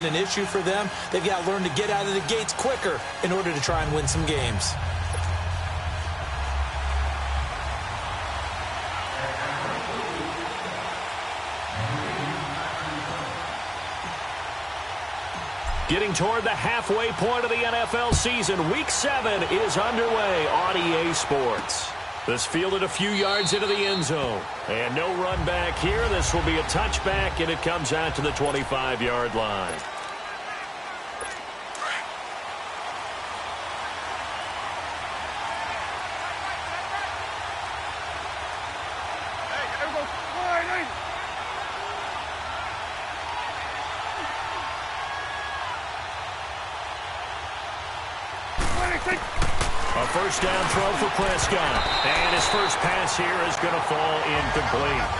an issue for them. They've got to learn to get out of the gates quicker in order to try and win some games. Getting toward the halfway point of the NFL season, Week 7 is underway on EA Sports. This fielded a few yards into the end zone. And no run back here. This will be a touchback, and it comes out to the 25-yard line. A first down throw for Prescott. And his first pass here is going to fall incomplete.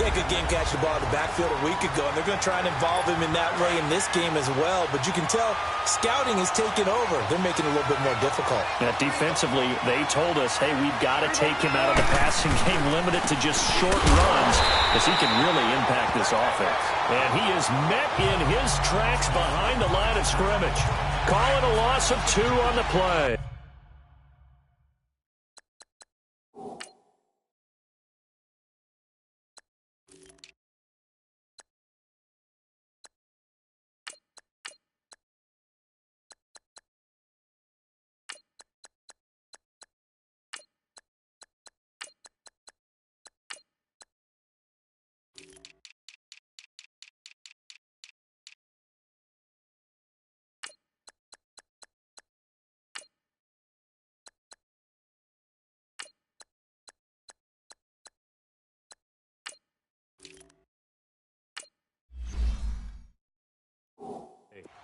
They could game catch the ball in the backfield a week ago, and they're going to try and involve him in that way in this game as well. But you can tell scouting is taking over. They're making it a little bit more difficult. Defensively, they told us, hey, we've got to take him out of the passing game, limit it to just short runs, because he can really impact this offense. And he is met in his tracks behind the line of scrimmage. Calling a loss of 2 on the play.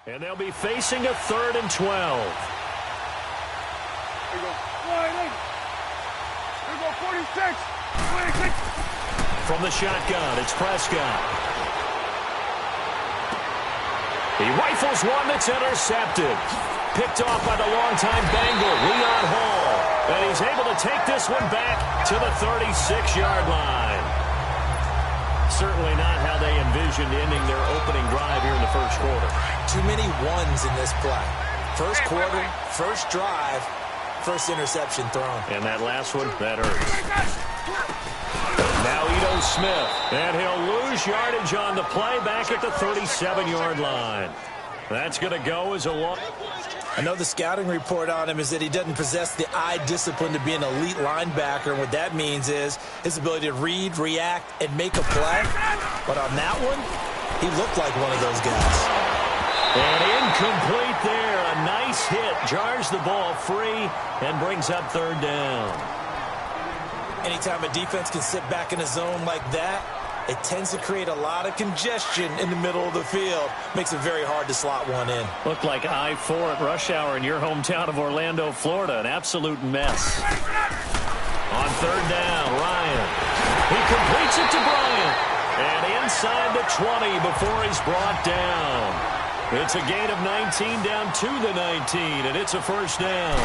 And they'll be facing a 3rd and 12. Here we go. Here we go, 46. 26. From the shotgun, it's Prescott. He rifles one that's intercepted. Picked off by the longtime Bengal, Leon Hall. And he's able to take this one back to the 36-yard line. Certainly not how they envisioned ending their opening drive here in the first quarter. Too many ones in this play. First quarter, first drive, first interception thrown. And that last one, that hurts. Now Ito Smith, and he'll lose yardage on the play back at the 37-yard line. That's going to go as a long... I know the scouting report on him is that he doesn't possess the eye discipline to be an elite linebacker. And what that means is his ability to read, react, and make a play. But on that one, he looked like one of those guys. And incomplete there. A nice hit. Jars the ball free and brings up 3rd down. Anytime a defense can sit back in a zone like that, it tends to create a lot of congestion in the middle of the field. Makes it very hard to slot one in. Looked like I-4 at rush hour in your hometown of Orlando, Florida. An absolute mess. On 3rd down, Ryan. He completes it to Bryant. And inside the 20 before he's brought down. It's a gain of 19 down to the 19, and it's a first down.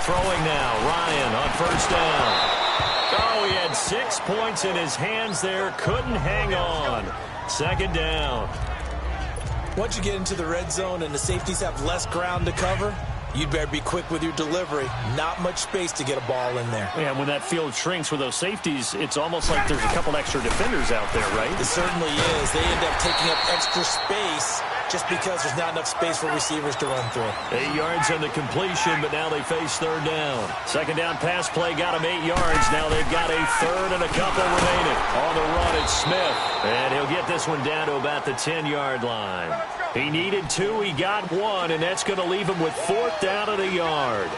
Throwing now, Ryan on first down. Oh, he had 6 points in his hands there. Couldn't hang on. 2nd down. Once you get into the red zone and the safeties have less ground to cover, you'd better be quick with your delivery. Not much space to get a ball in there. Yeah, when that field shrinks with those safeties, it's almost like there's a couple extra defenders out there, right? It certainly is. They end up taking up extra space just because there's not enough space for receivers to run through. 8 yards on the completion, but now they face 3rd down. 2nd down pass play got them 8 yards. Now they've got a 3rd and a couple remaining. On the run, it's Smith. And he'll get this one down to about the 10-yard line. He needed 2, he got 1, and that's going to leave him with 4th down at a yard. 20.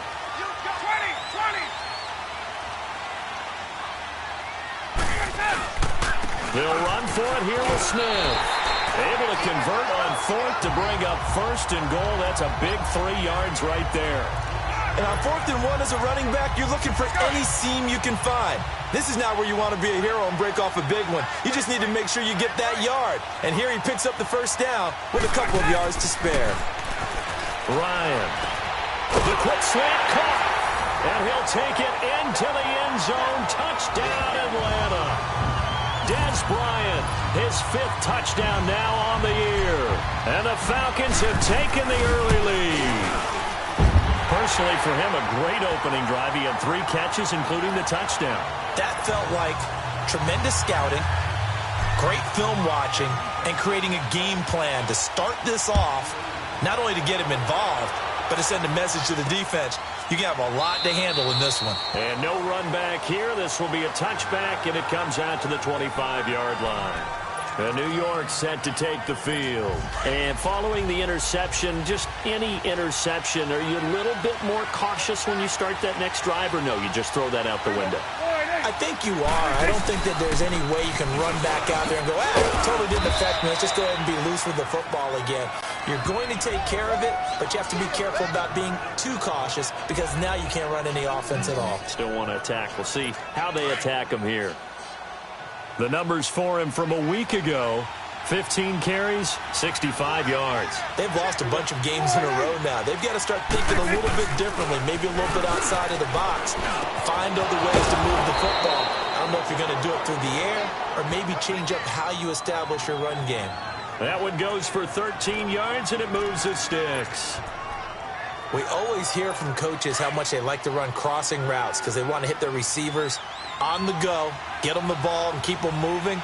They'll run for it here with Smith. Able to convert on 4th to bring up 1st and goal. That's a big 3 yards right there. And on 4th and 1 as a running back, you're looking for any seam you can find. This is not where you want to be a hero and break off a big one. You just need to make sure you get that yard. And here he picks up the first down with a couple of yards to spare. Ryan. The quick slant caught. And he'll take it into the end zone. Touchdown, Atlanta. Dez Bryant, his 5th touchdown now on the year. And the Falcons have taken the early lead. Personally, for him, a great opening drive. He had 3 catches, including the touchdown. That felt like tremendous scouting, great film watching, and creating a game plan to start this off, not only to get him involved, but to send a message to the defense. You can have a lot to handle in this one. And no run back here. This will be a touchback, and it comes out to the 25-yard line. New York set to take the field. And following the interception, just any interception, are you a little bit more cautious when you start that next drive, or no, you just throw that out the window? I think you are. I don't think that there's any way you can run back out there and go, totally didn't affect me. Let's just go ahead and be loose with the football again. You're going to take care of it, but you have to be careful about being too cautious because now you can't run any offense at all. Still want to attack. We'll see how they attack him here. The numbers for him from a week ago: 15 carries, 65 yards. They've lost a bunch of games in a row now. They've got to start thinking a little bit differently, maybe a little bit outside of the box. Find other ways to move the football. I don't know if you're going to do it through the air or maybe change up how you establish your run game. That one goes for 13 yards, and it moves the sticks. We always hear from coaches how much they like to run crossing routes because they want to hit their receivers on the go, get them the ball, and keep them moving.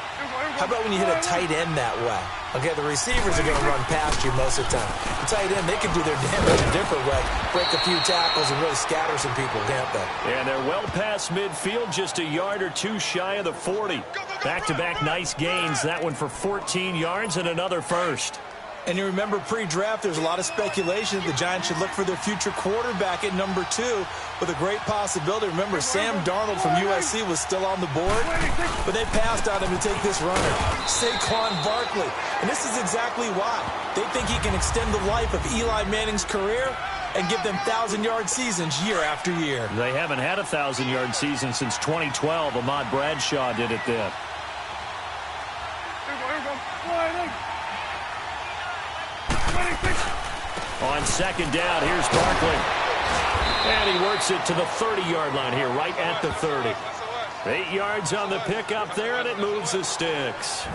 How about when you hit a tight end that way? Okay, the receivers are going to run past you most of the time. The tight end, they can do their damage a different way, break a few tackles and really scatter some people, can't they? And they're well past midfield, just a yard or two shy of the 40. Back-to-back nice gains. That one for 14 yards and another first. And you remember pre-draft, there's a lot of speculation that the Giants should look for their future quarterback at number 2 with a great possibility. Remember, Sam Darnold from USC was still on the board, but they passed on him to take this runner, Saquon Barkley. And this is exactly why. They think he can extend the life of Eli Manning's career and give them 1,000-yard seasons year after year. They haven't had a 1,000-yard season since 2012. Ahmad Bradshaw did it then. On second down, here's Barkley. And he works it to the 30-yard line here, right at the 30. 8 yards on the pickup there, and it moves the sticks.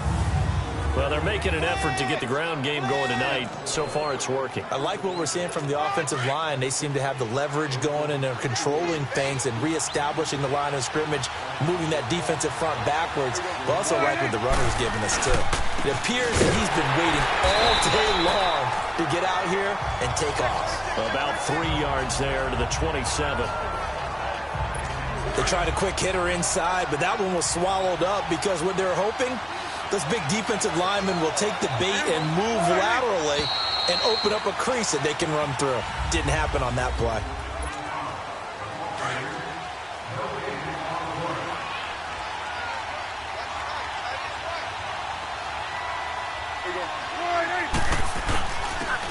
Well, they're making an effort to get the ground game going tonight. So far, it's working. I like what we're seeing from the offensive line. They seem to have the leverage going, and they're controlling things and reestablishing the line of scrimmage, moving that defensive front backwards. But also like what the runner's giving us, too. It appears that he's been waiting all day long to get out here and take off. About 3 yards there to the 27. They tried a quick hitter inside, but that one was swallowed up because what they're hoping, those big defensive linemen will take the bait and move laterally and open up a crease that they can run through. Didn't happen on that play.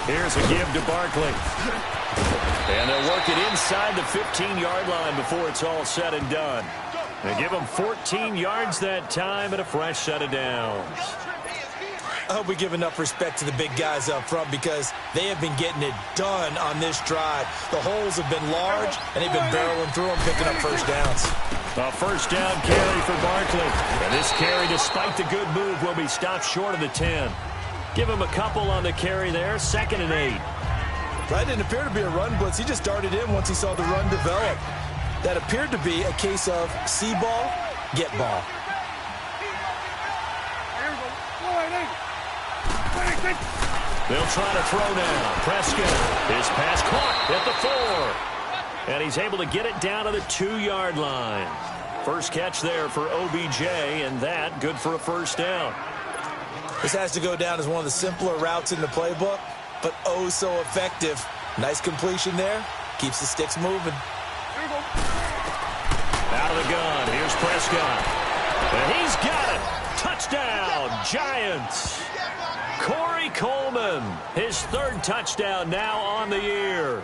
Here's a give to Barkley. And they'll work it inside the 15-yard line before it's all said and done. They give them 14 yards that time and a fresh set of downs. I hope we give enough respect to the big guys up front because they have been getting it done on this drive. The holes have been large, and they've been barreling through them, picking up first downs. A first down carry for Barkley. And this carry, despite the good move, will be stopped short of the 10. Give him a couple on the carry there, 2nd and 8. That didn't appear to be a run blitz. He just darted in once he saw the run develop. That appeared to be a case of see ball, get ball. They'll try to throw now. Prescott, his pass caught at the 4. And he's able to get it down to the 2-yard line. First catch there for OBJ, and that good for a first down. This has to go down as one of the simpler routes in the playbook, but oh so effective. Nice completion there. Keeps the sticks moving. Out of the gun, here's Prescott. And he's got it. Touchdown, Giants. Corey Coleman, his 3rd touchdown now on the year.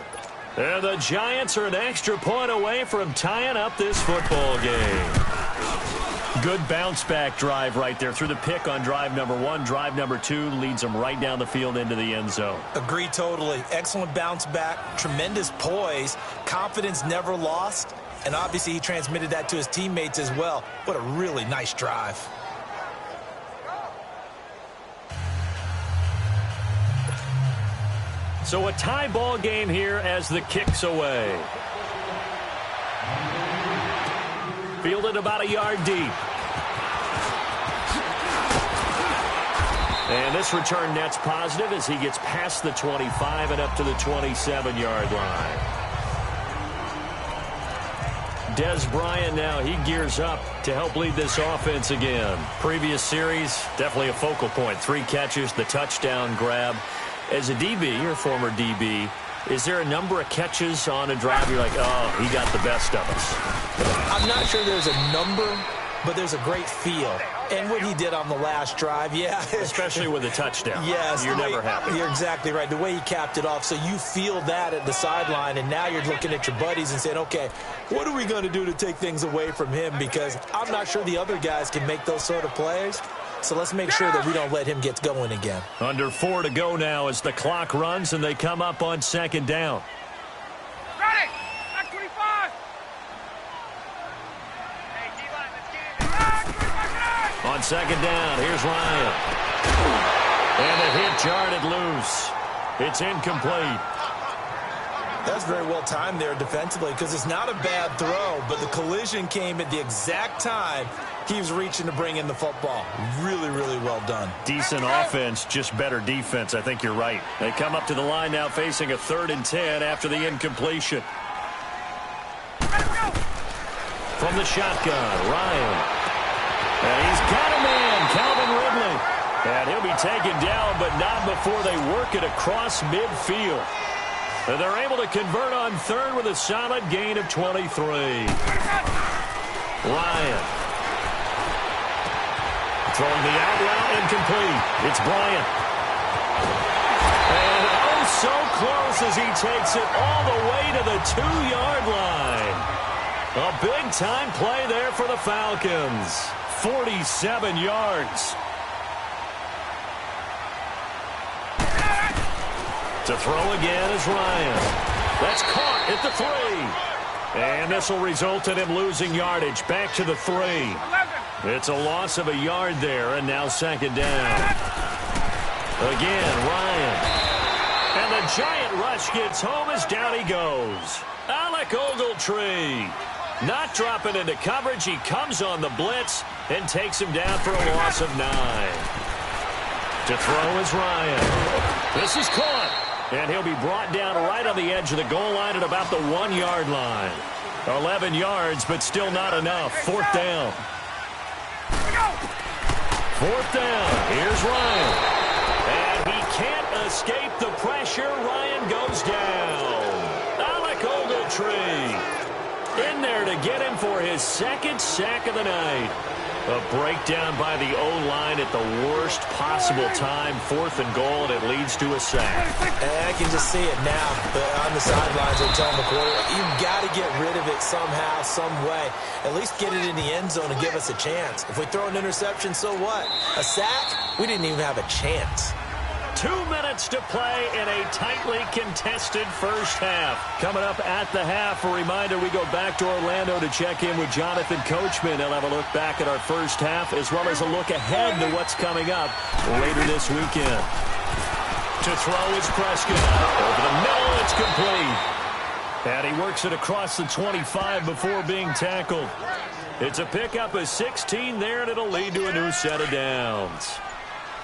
And the Giants are an extra point away from tying up this football game. Good bounce-back drive right there through the pick on drive number 1. Drive number 2 leads them right down the field into the end zone. Agree totally. Excellent bounce back, tremendous poise, confidence never lost, and obviously he transmitted that to his teammates as well. What a really nice drive. So a tie ball game here as the kick's away. Fielded about a yard deep. And this return net's positive as he gets past the 25 and up to the 27-yard line. Des Bryant now, he gears up to help lead this offense again. Previous series, definitely a focal point. 3 catches, the touchdown grab. As a DB, or former DB, is there a number of catches on a drive you're like, oh, he got the best of us? I'm not sure there's a number, but there's a great feel. And what he did on the last drive, yeah. Especially with a touchdown. Yes. You're never happy. You're exactly right. The way he capped it off. So you feel that at the sideline, and now you're looking at your buddies and saying, okay, what are we going to do to take things away from him? Because I'm not sure the other guys can make those sort of plays. So let's make sure that we don't let him get going again. Under 4 to go now as the clock runs and they come up on 2nd down. Ready! Back 25! Hey, D-line, let's get in there. On 2nd down, here's Ryan. And the hit jarred loose. It's incomplete. That's very well timed there defensively because it's not a bad throw, but the collision came at the exact time he was reaching to bring in the football. Really, really well done. Decent offense, just better defense. I think you're right. They come up to the line now facing a 3rd and 10 after the incompletion. From the shotgun, Ryan. And he's got a man, Calvin Ridley. And he'll be taken down, but not before they work it across midfield. And they're able to convert on 3rd with a solid gain of 23. Ryan. Throwing the out route incomplete. It's Bryant. And oh, so close as he takes it all the way to the 2-yard line. A big-time play there for the Falcons. 47 yards. To throw again is Ryan. That's caught at the 3. And this will result in him losing yardage back to the 3. It's a loss of a yard there, and now 2nd down. Again, Ryan. And the giant rush gets home as down he goes. Alec Ogletree. Not dropping into coverage. He comes on the blitz and takes him down for a loss of 9. To throw is Ryan. This is caught. And he'll be brought down right on the edge of the goal line at about the 1-yard line. 11 yards, but still not enough. 4th down. 4th down. Here's Ryan. And he can't escape the pressure. Ryan goes down. Alec Ogletree in there to get him for his 2nd sack of the night. A breakdown by the O-line at the worst possible time. 4th and goal, and it leads to a sack. And I can just see it now. On the sidelines, they're telling the quarterback, you've got to get rid of it somehow, some way. At least get it in the end zone and give us a chance. If we throw an interception, so what? A sack? We didn't even have a chance. 2 minutes to play in a tightly contested first half. Coming up at the half, a reminder, we go back to Orlando to check in with Jonathan Coachman. He'll have a look back at our first half as well as a look ahead to what's coming up later this weekend. To throw is Prescott. Over the middle, it's complete. And he works it across the 25 before being tackled. It's a pickup of 16 there, and it'll lead to a new set of downs.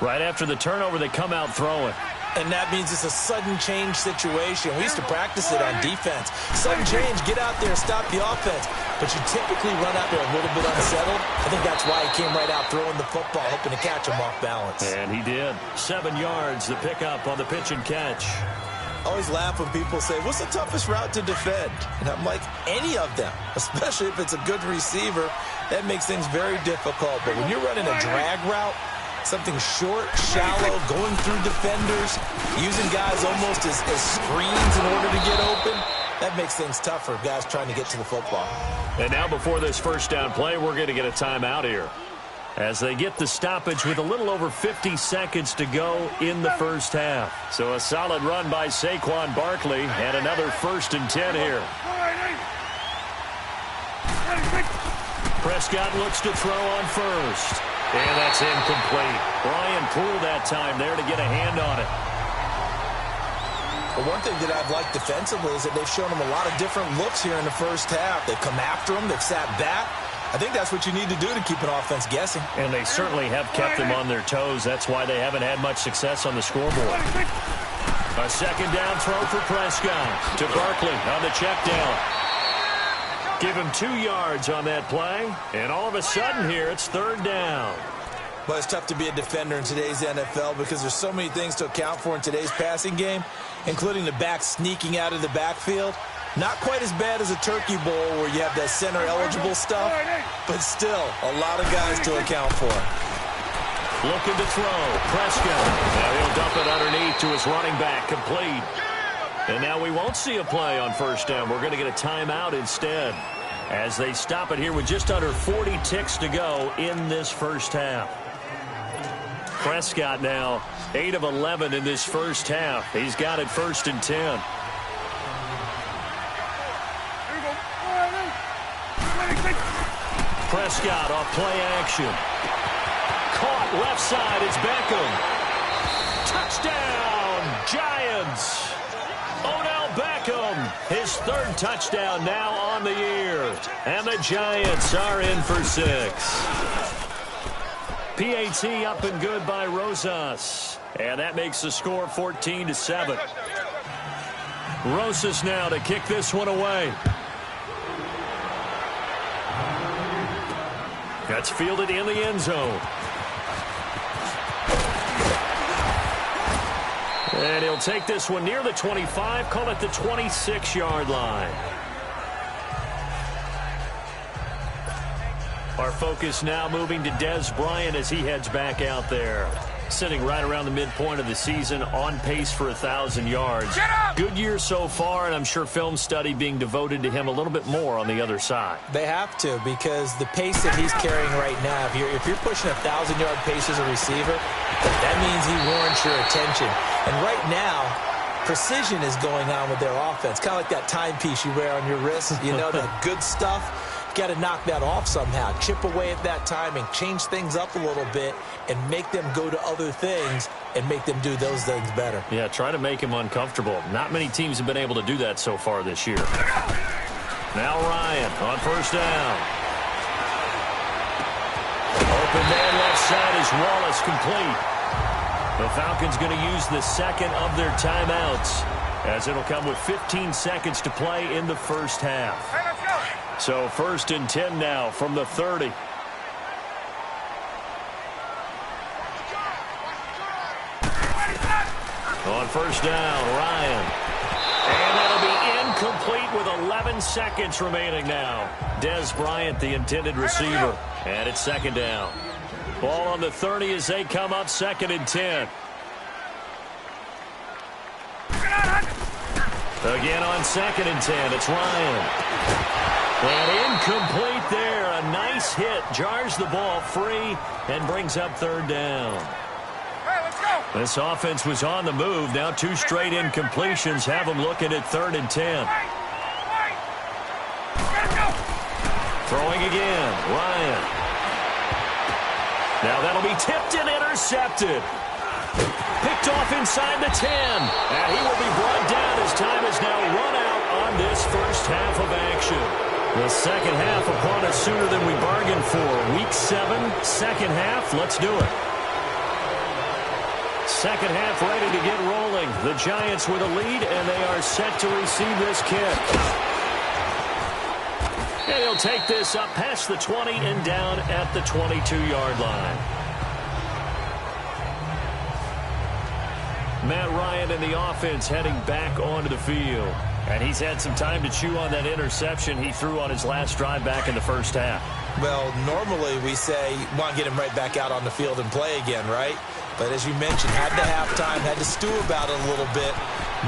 Right after the turnover, they come out throwing. And that means it's a sudden change situation. We used to practice it on defense. Sudden change, get out there, stop the offense. But you typically run out there a little bit unsettled. I think that's why he came right out throwing the football, hoping to catch him off balance. And he did. 7 yards, the pickup on the pitch and catch. I always laugh when people say, what's the toughest route to defend? And I'm like, any of them, especially if it's a good receiver. That makes things very difficult. But when you're running a drag route, something short, shallow, going through defenders, using guys almost as screens in order to get open, that makes things tough for guys trying to get to the football. And now before this first down play, we're going to get a timeout here as they get the stoppage with a little over 50 seconds to go in the first half. So a solid run by Saquon Barkley and another 1st and 10 here. Prescott looks to throw on 1st. And that's incomplete. Brian Poole that time there to get a hand on it. But one thing that I've liked defensively is that they've shown them a lot of different looks here in the first half. They've come after them. They've sat back. I think that's what you need to do to keep an offense guessing. And they certainly have kept them on their toes. That's why they haven't had much success on the scoreboard. A second down throw for Prescott to Barkley on the check down. Give him 2 yards on that play. And all of a sudden here, it's third down. Well, it's tough to be a defender in today's NFL because there's so many things to account for in today's passing game, including the back sneaking out of the backfield. Not quite as bad as a turkey bowl where you have that center-eligible stuff, but still a lot of guys to account for. Looking to throw. Prescott. Now he'll dump it underneath to his running back. Complete. And now we won't see a play on first down. We're going to get a timeout instead as they stop it here with just under 40 ticks to go in this first half. Prescott now 8 of 11 in this first half. He's got it 1st and 10. Prescott off play action. Caught left side. It's Beckham. Touchdown, Giants. Odell Beckham, his 3rd touchdown now on the year. And the Giants are in for 6. PAT up and good by Rosas. And that makes the score 14-7. Rosas now to kick this one away. That's fielded in the end zone. And he'll take this one near the 25, call it the 26-yard line. Our focus now moving to Dez Bryant as he heads back out there. Sitting right around the midpoint of the season, on pace for 1,000 yards. Good year so far, and I'm sure film study being devoted to him a little bit more on the other side. They have to, because the pace that he's carrying right now, if you're pushing 1,000-yard pace as a receiver, that means he warrants your attention. And right now, precision is going on with their offense. Kind of like that timepiece you wear on your wrist, you know, that good stuff. Got to knock that off somehow. Chip away at that timing, change things up a little bit, and make them go to other things and make them do those things better. Yeah, try to make him uncomfortable. Not many teams have been able to do that so far this year. Now Ryan on first down. Open man left side is Wallace, complete. The Falcons going to use the second of their timeouts as it'll come with 15 seconds to play in the first half. So 1st and 10 now from the 30. On first down, Ryan. And that'll be incomplete with 11 seconds remaining now. Dez Bryant, the intended receiver. And it's 2nd down. Ball on the 30 as they come up 2nd and 10. Again on 2nd and 10, it's Ryan. And incomplete there. A nice hit. Jars the ball free and brings up 3rd down. Hey, let's go. This offense was on the move. Now 2 straight incompletions have them looking at 3rd and 10. Throwing again. Ryan. Now that'll be tipped and intercepted. Picked off inside the 10. And he will be brought down as time is now run out on this first half of action. The second half upon us sooner than we bargained for. Week 7, second half. Let's do it. Second half ready to get rolling. The Giants with a lead, and they are set to receive this kick. And he'll take this up past the 20 and down at the 22-yard line. Matt Ryan and the offense heading back onto the field. And he's had some time to chew on that interception he threw on his last drive back in the first half. Well, normally we say, want to get him right back out on the field and play again, right? But as you mentioned, had the halftime, had to stew about it a little bit.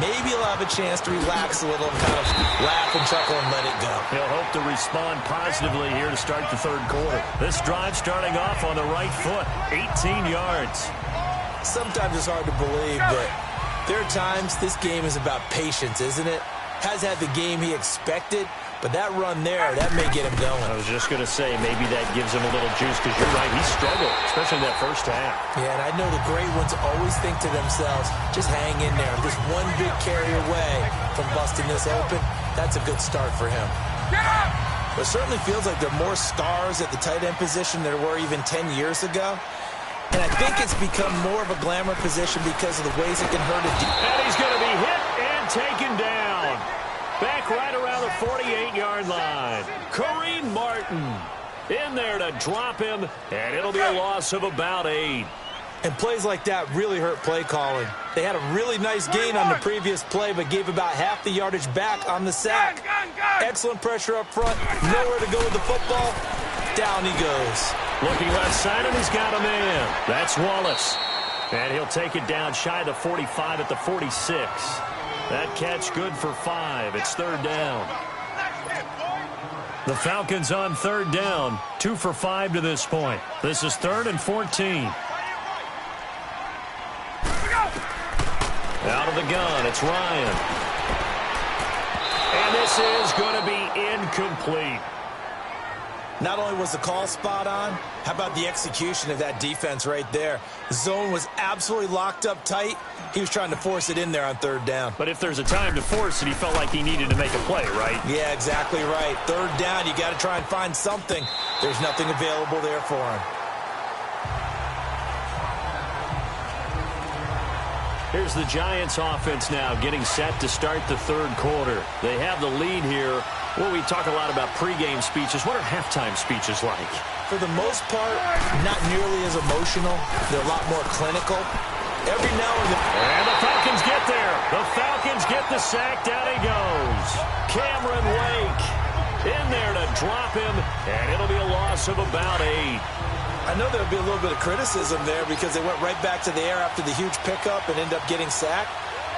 Maybe he'll have a chance to relax a little and kind of laugh and chuckle and let it go. He'll hope to respond positively here to start the 3rd quarter. This drive starting off on the right foot, 18 yards. Sometimes it's hard to believe, but there are times this game is about patience, isn't it? Has had the game he expected, But that run there, that may get him going. I was just going to say, maybe that gives him a little juice, because you're right, he struggled, especially in that first half. Yeah, and I know the great ones always think to themselves, just hang in there. Just one big carry away from busting this open, that's a good start for him. But it certainly feels like there are more stars at the tight end position than there were even 10 years ago. And I think it's become more of a glamour position because of the ways it can hurt a defense. And he's going to be hit and taken down. Back right around the 48-yard line. Kareem Martin in there to drop him, and it'll be a loss of about 8. And plays like that really hurt play calling. They had a really nice gain on the previous play, but gave about half the yardage back on the sack. Excellent pressure up front. Nowhere to go with the football. Down he goes. Looking left side, and he's got a man. That's Wallace. And he'll take it down shy of the 45 at the 46. That catch good for 5. It's third down. The Falcons on third down. 2 for 5 to this point. This is 3rd and 14. Out of the gun, it's Ryan. And this is going to be incomplete. Not only was the call spot on, how about the execution of that defense right there? The zone was absolutely locked up tight. He was trying to force it in there on third down. But if there's a time to force it, he felt like he needed to make a play, right? Yeah, exactly right. Third down, you got to try and find something. There's nothing available there for him. Here's the Giants offense now getting set to start the third quarter. They have the lead here. Well, we talk a lot about pregame speeches. What are halftime speeches like? For the most part, not nearly as emotional. They're a lot more clinical. Every now and then. And the Falcons get there. The Falcons get the sack. Down he goes. Cameron Wake in there to drop him. And it'll be a loss of about 8. I know there'll be a little bit of criticism there because they went right back to the air after the huge pickup and end up getting sacked.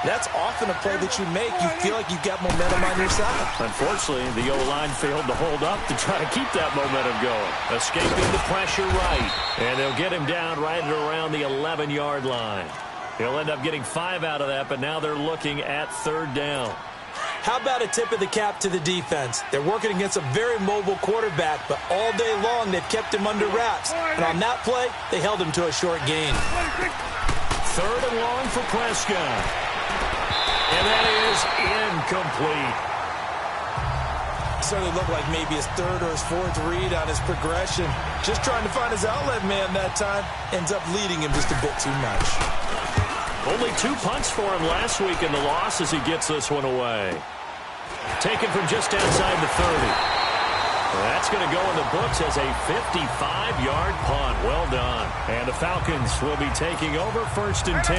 That's often a play that you make. You feel like you've got momentum on your side. Unfortunately, the O-line failed to hold up to try to keep that momentum going. Escaping the pressure right. And they'll get him down right at around the 11-yard line. He'll end up getting 5 out of that, but now they're looking at third down. How about a tip of the cap to the defense? They're working against a very mobile quarterback, but all day long they've kept him under wraps. And on that play, they held him to a short gain. Third and long for Prescott. And that is incomplete. Certainly looked like maybe his third or his fourth read on his progression. Just trying to find his outlet man that time. Ends up leading him just a bit too much. Only 2 punts for him last week in the loss as he gets this one away. Taken from just outside the 30. That's going to go in the books as a 55-yard punt. Well done. And the Falcons will be taking over 1st and 10.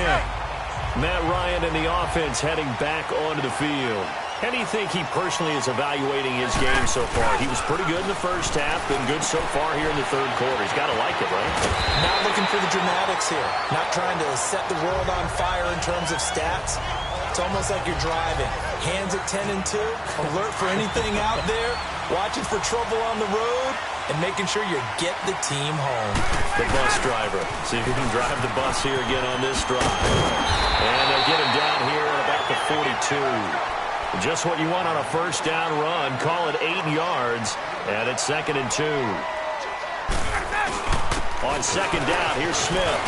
Matt Ryan and the offense heading back onto the field. How do you think he personally is evaluating his game so far? He was pretty good in the first half, been good so far here in the third quarter. He's got to like it, right? Not looking for the dramatics here. Not trying to set the world on fire in terms of stats. It's almost like you're driving. Hands at 10 and 2, alert for anything out there, watching for trouble on the road, and making sure you get the team home. The bus driver. See if he can drive the bus here again on this drive. And they'll get him down here at about the 42. Just what you want on a first down run. Call it 8 yards, and it's 2nd and 2. On second down, here's Smith.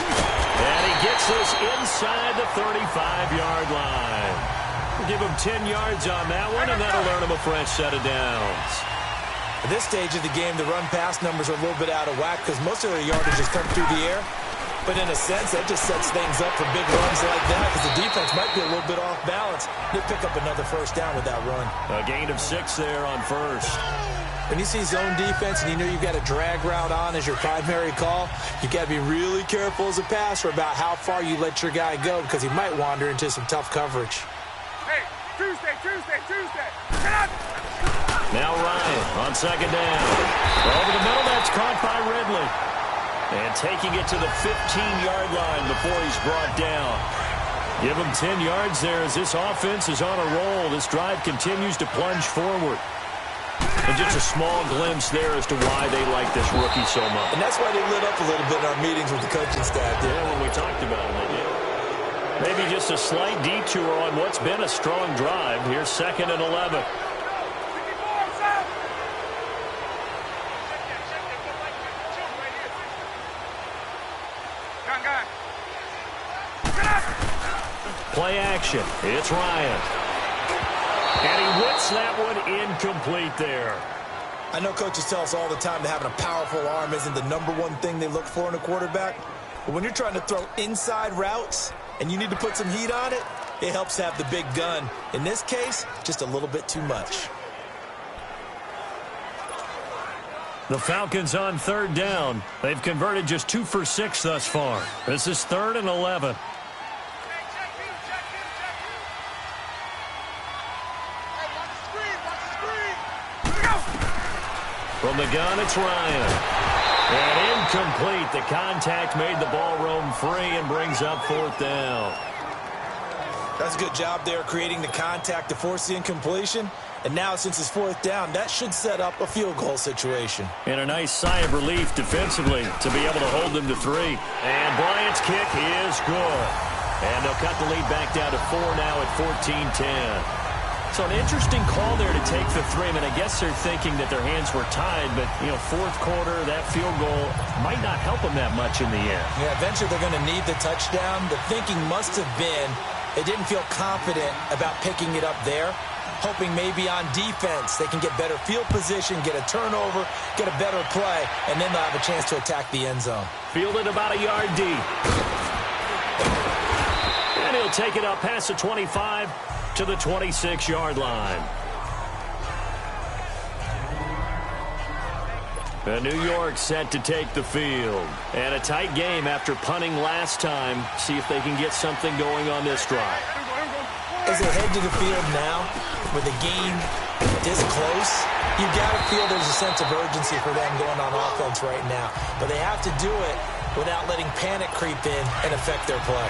And he gets this inside the 35-yard line. We'll give him 10 yards on that one, and that'll earn him a fresh set of downs. At this stage of the game, the run-pass numbers are a little bit out of whack because most of their yardage has come through the air. But in a sense, that just sets things up for big runs like that because the defense might be a little bit off balance. They'll pick up another first down with that run. A gain of 6 there on first. When you see zone defense and you know you've got a drag route on as your primary call, you've got to be really careful as a passer about how far you let your guy go because he might wander into some tough coverage. Hey, Tuesday. Get up! Now Ryan on second down. Over the middle, that's caught by Ridley. And taking it to the 15-yard line before he's brought down. Give him 10 yards there as this offense is on a roll. This drive continues to plunge forward. And just a small glimpse there as to why they like this rookie so much. And that's why they lit up a little bit in our meetings with the coaching staff. Yeah, when we talked about it, they did. Maybe just a slight detour on what's been a strong drive. Here's 2nd and 11. play action. It's Ryan. And he whips that one incomplete there. I know coaches tell us all the time that having a powerful arm isn't the #1 thing they look for in a quarterback. But when you're trying to throw inside routes and you need to put some heat on it, it helps have the big gun. In this case, just a little bit too much. The Falcons on 3rd down. They've converted just 2 for 6 thus far. This is 3rd and 11. From the gun, it's Ryan. And incomplete. The contact made the ball roam free and brings up 4th down. That's a good job there creating the contact to force the incompletion. And now, since it's 4th down, that should set up a field goal situation. And a nice sigh of relief defensively to be able to hold them to 3. And Bryant's kick is good. And they'll cut the lead back down to 4 now at 14-10. So an interesting call there to take the 3. I mean, I guess they're thinking that their hands were tied, but, you know, 4th quarter, that field goal might not help them that much in the end. Yeah, eventually they're going to need the touchdown. The thinking must have been they didn't feel confident about picking it up there, hoping maybe on defense they can get better field position, get a turnover, get a better play, and then they'll have a chance to attack the end zone. Fielded about a yard deep. And he'll take it up past the 25 to the 26-yard line. And New York set to take the field. And a tight game after punting last time. See if they can get something going on this drive. As they head to the field now, with the game this close, you've got to feel there's a sense of urgency for them going on offense right now. But they have to do it without letting panic creep in and affect their play.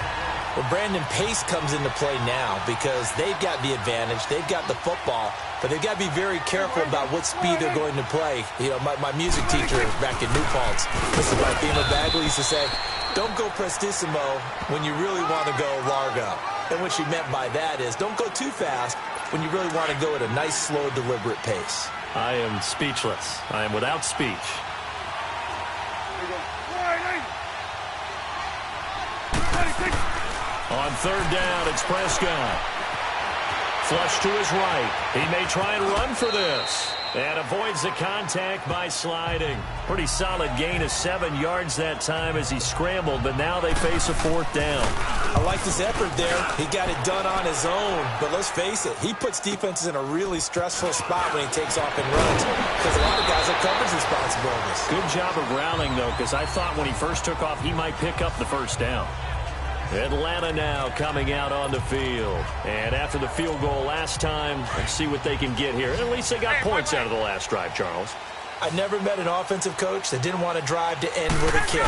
Well, Brandon, pace comes into play now because they've got the advantage. They've got the football, but they've got to be very careful about what speed they're going to play. You know, my music teacher back in New Paltz, Mr. Barthema Bagley, used to say, don't go prestissimo when you really want to go largo. And what she meant by that is don't go too fast when you really want to go at a nice, slow, deliberate pace. I am speechless. I am without speech. On 3rd down, it's Prescott. Flush to his right. He may try and run for this. And avoids the contact by sliding. Pretty solid gain of 7 yards that time as he scrambled, but now they face a 4th down. I like his effort there. He got it done on his own, but let's face it, he puts defenses in a really stressful spot when he takes off and runs because a lot of guys have coverage responsibilities. Good job of rallying, though, because I thought when he first took off, he might pick up the 1st down. Atlanta now coming out on the field. And after the field goal last time, let's see what they can get here. At least they got points out of the last drive, Charles. I never met an offensive coach that didn't want to drive to end with a kick.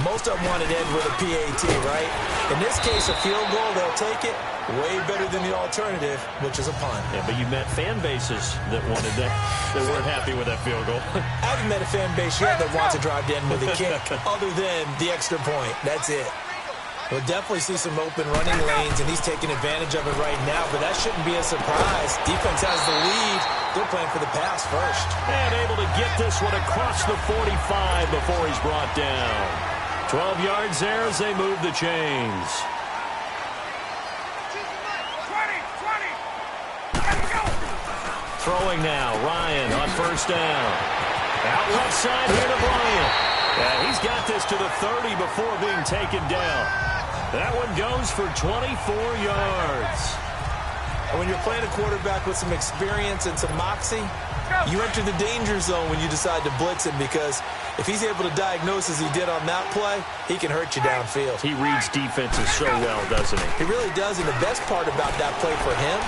Most of them want to end with a PAT, right? In this case, a field goal, they'll take it. Way better than the alternative, which is a punt. Yeah, but you met fan bases that wanted that, that weren't happy with that field goal. I haven't met a fan base yet that wants to drive to end with a kick other than the extra point. That's it. We'll definitely see some open running lanes, and he's taking advantage of it right now, but that shouldn't be a surprise. Defense has the lead. They're playing for the pass first. And able to get this one across the 45 before he's brought down. 12 yards there as they move the chains. 20. Throwing now, Ryan on 1st down. Out left side here to Bryant. And he's got this to the 30 before being taken down. That one goes for 24 yards. And when you're playing a quarterback with some experience and some moxie, you enter the danger zone when you decide to blitz him because if he's able to diagnose as he did on that play, he can hurt you downfield. He reads defenses so well, doesn't he? He really does, and the best part about that play for him,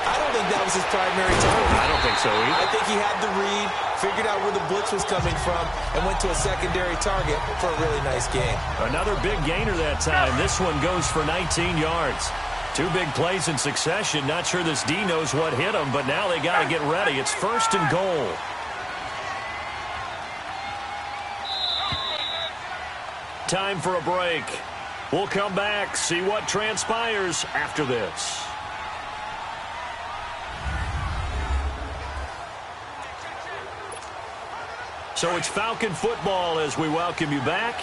I don't think that was his primary target. I don't think so either. I think he had the read, figured out where the blitz was coming from, and went to a secondary target for a really nice game. Another big gainer that time. This one goes for 19 yards. 2 big plays in succession. Not sure this D knows what hit him, but now they got to get ready. It's 1st and goal. Time for a break. We'll come back, see what transpires after this. So it's Falcon football as we welcome you back.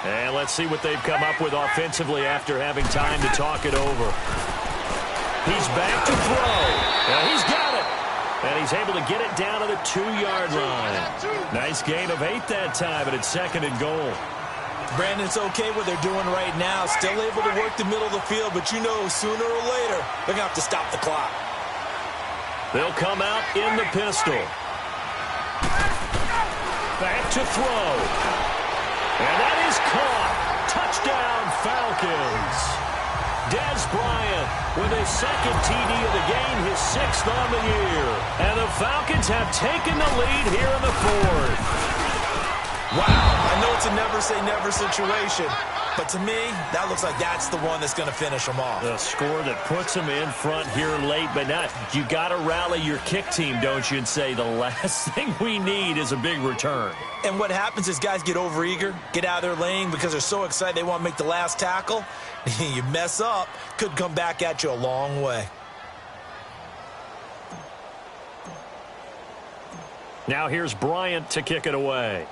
And let's see what they've come up with offensively after having time to talk it over. He's back to throw. And he's got it. And he's able to get it down to the 2-yard line. Nice gain of 8 that time, and it's 2nd and goal. Brandon, it's okay what they're doing right now. Still able to work the middle of the field, but you know sooner or later they're going to have to stop the clock. They'll come out in the pistol. Back to throw. And that is caught. Touchdown, Falcons. Dez Bryant with his 2nd TD of the game, his 6th on the year. And the Falcons have taken the lead here in the 4th. Wow, I know it's a never-say-never situation, but to me, that looks like that's the one that's going to finish them off. The score that puts them in front here late, but not. You got to rally your kick team, don't you, and say the last thing we need is a big return. And what happens is guys get overeager, get out of their lane because they're so excited they want to make the last tackle. You mess up, could come back at you a long way. Now here's Bryant to kick it away.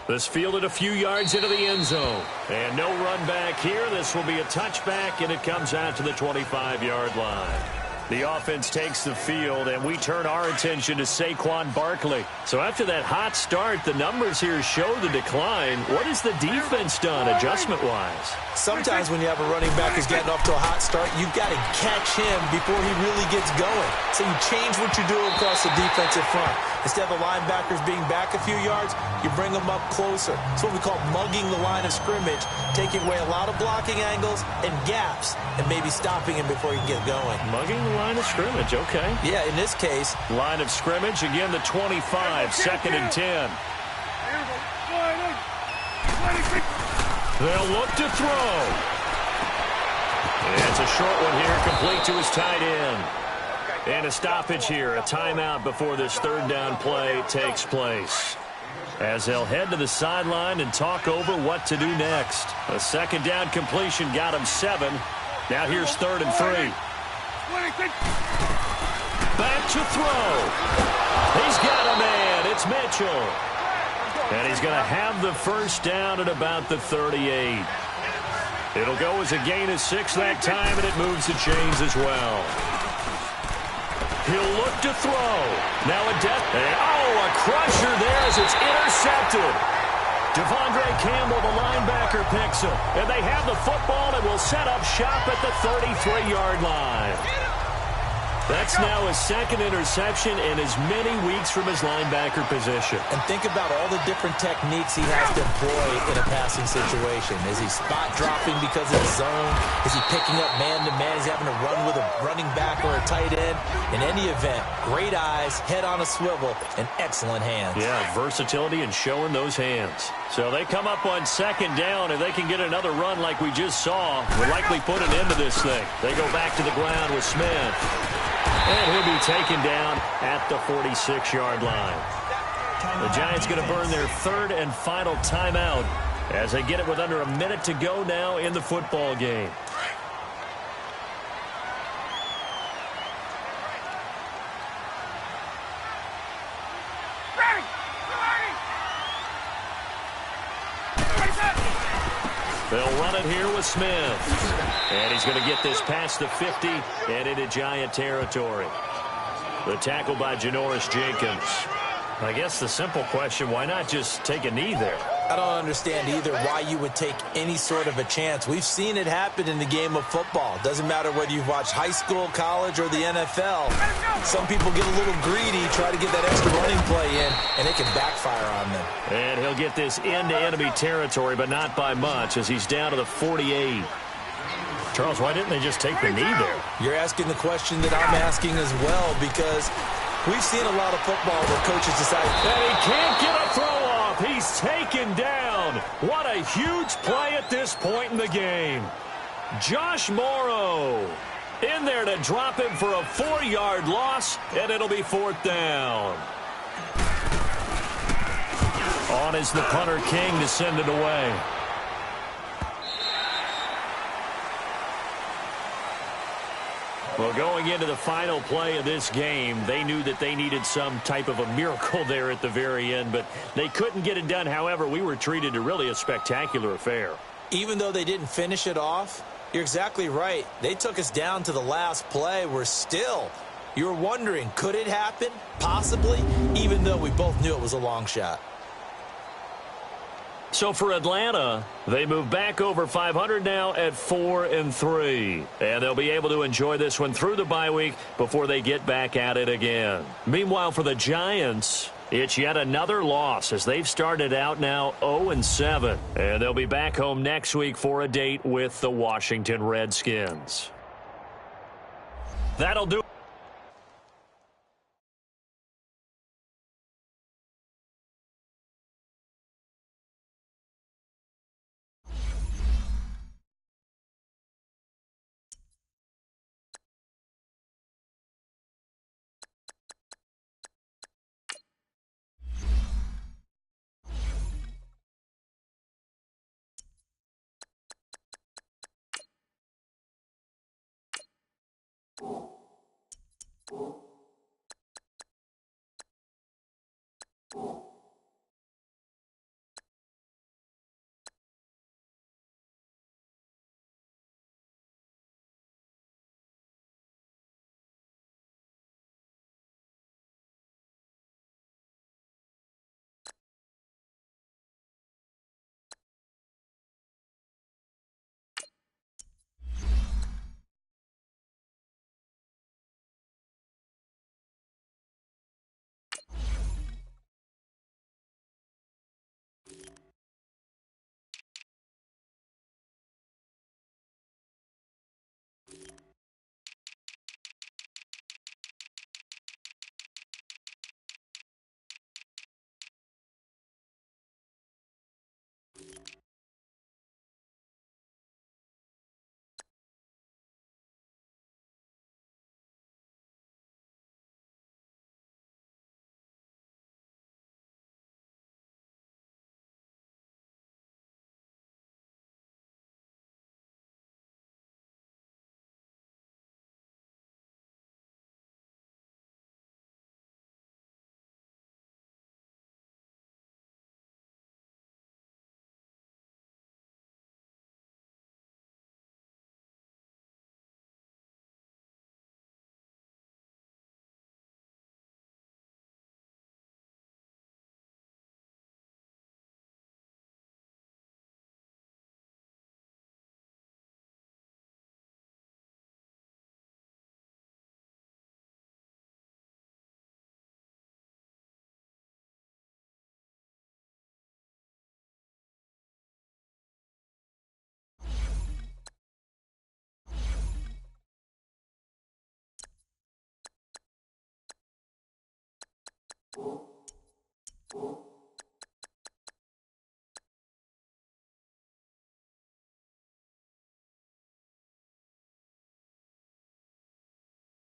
This fielded a few yards into the end zone. And no run back here. This will be a touchback, and it comes out to the 25-yard line. The offense takes the field, and we turn our attention to Saquon Barkley. So after that hot start, the numbers here show the decline. What has the defense done adjustment-wise? Sometimes when you have a running back who's getting off to a hot start, you've got to catch him before he really gets going. So you change what you do across the defensive front. Instead of the linebackers being back a few yards, you bring them up closer. It's what we call mugging the line of scrimmage, taking away a lot of blocking angles and gaps, and maybe stopping him before he can get going. Mugging the line of scrimmage, okay. Yeah, in this case. Line of scrimmage, again the 25, 2nd and 10. They'll look to throw. And it's a short one here, complete to his tight end. And a stoppage here, a timeout before this 3rd down play takes place. As they'll head to the sideline and talk over what to do next. A 2nd down completion got him 7. Now here's 3rd and 3. Back to throw. He's got a man. It's Mitchell. And he's going to have the 1st down at about the 38. It'll go as a gain of 6 that time, and it moves the chains as well. He'll look to throw. Now a a crusher there as it's intercepted. Devondre Campbell, the linebacker, picks him. And they have the football and will set up shop at the 33-yard line. That's now his 2nd interception in as many weeks from his linebacker position. And think about all the different techniques he has to employ in a passing situation. Is he spot dropping because of the zone? Is he picking up man-to-man? Is he having to run with a running back or a tight end? In any event, great eyes, head on a swivel, and excellent hands. Yeah, versatility and showing those hands. So they come up on 2nd down. If they can get another run like we just saw, will likely put an end to this thing. They go back to the ground with Smith. And he'll be taken down at the 46-yard line. The Giants going to burn their 3rd and final timeout as they get it with under a minute to go now in the football game. They'll run it here with Smith. And he's going to get this past the 50 and into Giant territory. The tackle by Janoris Jenkins. I guess the simple question, why not just take a knee there? I don't understand either why you would take any sort of a chance. We've seen it happen in the game of football. Doesn't matter whether you've watched high school, college, or the NFL. Some people get a little greedy, try to get that extra running play in, and it can backfire on them. And he'll get this into enemy territory, but not by much, as he's down to the 48. Charles, why didn't they just take the knee there? You're asking the question that I'm asking as well, because we've seen a lot of football where coaches decide, and he can't get a throw off. He's taken down. What a huge play at this point in the game. Josh Morrow in there to drop him for a 4-yard loss, and it'll be 4th down. On is the punter King to send it away. Well, going into the final play of this game, they knew that they needed some type of a miracle there at the very end, but they couldn't get it done. However, we were treated to really a spectacular affair. Even though they didn't finish it off, you're exactly right. They took us down to the last play. You're wondering, could it happen? Possibly, even though we both knew it was a long shot. So for Atlanta, they move back over 500 now at 4-3. And they'll be able to enjoy this one through the bye week before they get back at it again. Meanwhile, for the Giants, it's yet another loss as they've started out now 0-7. And they'll be back home next week for a date with the Washington Redskins. That'll do it.